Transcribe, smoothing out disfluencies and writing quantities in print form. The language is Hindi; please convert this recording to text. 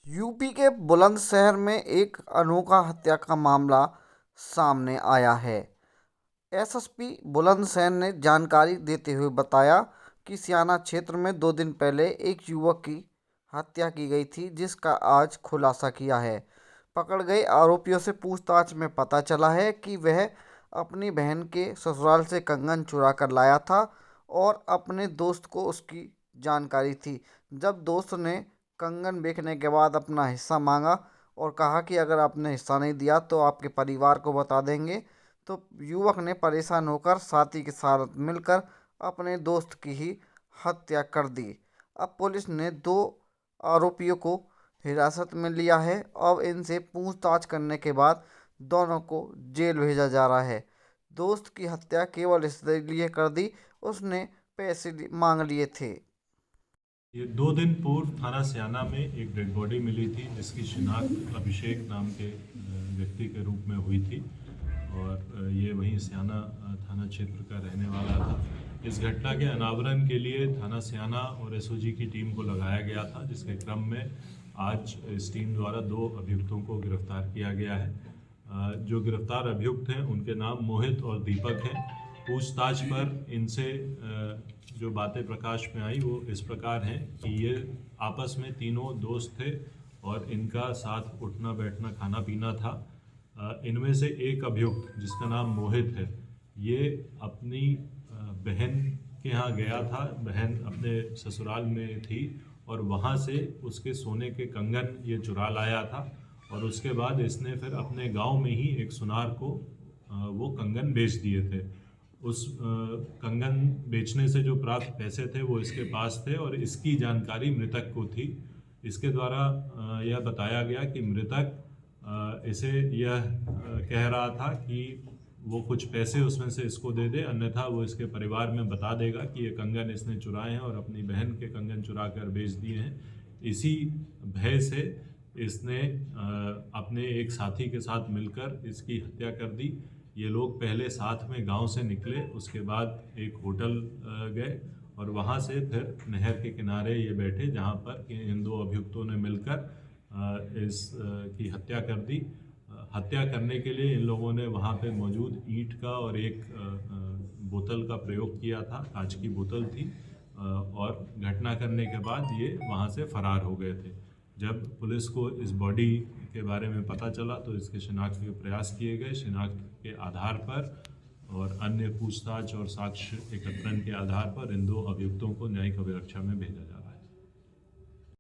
यूपी के बुलंदशहर में एक अनोखा हत्या का मामला सामने आया है। एसएसपी बुलंदशहर ने जानकारी देते हुए बताया कि सियाना क्षेत्र में 2 दिन पहले एक युवक की हत्या की गई थी, जिसका आज खुलासा किया है। पकड़ गए आरोपियों से पूछताछ में पता चला है कि वह अपनी बहन के ससुराल से कंगन चुरा कर लाया था और अपने दोस्त को उसकी जानकारी थी। जब दोस्त ने कंगन बेचने के बाद अपना हिस्सा मांगा और कहा कि अगर आपने हिस्सा नहीं दिया तो आपके परिवार को बता देंगे, तो युवक ने परेशान होकर साथी के साथ मिलकर अपने दोस्त की ही हत्या कर दी। अब पुलिस ने 2 आरोपियों को हिरासत में लिया है। अब इनसे पूछताछ करने के बाद दोनों को जेल भेजा जा रहा है। दोस्त की हत्या केवल इसलिए कर दी, उसने पैसे मांग लिए थे। ये 2 दिन पूर्व थाना सियाना में एक डेड बॉडी मिली थी, जिसकी शिनाख्त अभिषेक नाम के व्यक्ति के रूप में हुई थी और ये वहीं सियाना थाना क्षेत्र का रहने वाला था। इस घटना के अनावरण के लिए थाना सियाना और एसओजी की टीम को लगाया गया था, जिसके क्रम में आज इस टीम द्वारा 2 अभियुक्तों को गिरफ्तार किया गया है। जो गिरफ्तार अभियुक्त हैं उनके नाम मोहित और दीपक हैं। पूछताछ पर इनसे जो बातें प्रकाश में आई वो इस प्रकार हैं कि ये आपस में तीनों दोस्त थे और इनका साथ उठना बैठना खाना पीना था। इनमें से एक अभियुक्त जिसका नाम मोहित है, ये अपनी बहन के यहाँ गया था। बहन अपने ससुराल में थी और वहाँ से उसके सोने के कंगन ये चुरा लाया था और उसके बाद इसने फिर अपने गांव में ही एक सुनार को वो कंगन बेच दिए थे। उस कंगन बेचने से जो प्राप्त पैसे थे वो इसके पास थे और इसकी जानकारी मृतक को थी। इसके द्वारा यह बताया गया कि मृतक इसे यह कह रहा था कि वो कुछ पैसे उसमें से इसको दे दे, अन्यथा वो इसके परिवार में बता देगा कि ये कंगन इसने चुराए हैं और अपनी बहन के कंगन चुरा कर बेच दिए हैं। इसी भय से इसने अपने एक साथी के साथ मिलकर इसकी हत्या कर दी। ये लोग पहले साथ में गांव से निकले, उसके बाद एक होटल गए और वहां से फिर नहर के किनारे ये बैठे, जहां पर इन 2 अभियुक्तों ने मिलकर इस की हत्या कर दी। हत्या करने के लिए इन लोगों ने वहां पे मौजूद ईंट का और एक बोतल का प्रयोग किया था, कांच की बोतल थी, और घटना करने के बाद ये वहां से फरार हो गए थे। जब पुलिस को इस बॉडी के बारे में पता चला तो इसके शिनाख्त के प्रयास किए गए। शिनाख्त के आधार पर और अन्य पूछताछ और साक्ष्य एकत्रण के आधार पर इन 2 अभियुक्तों को न्यायिक अभिरक्षा में भेजा जा रहा है।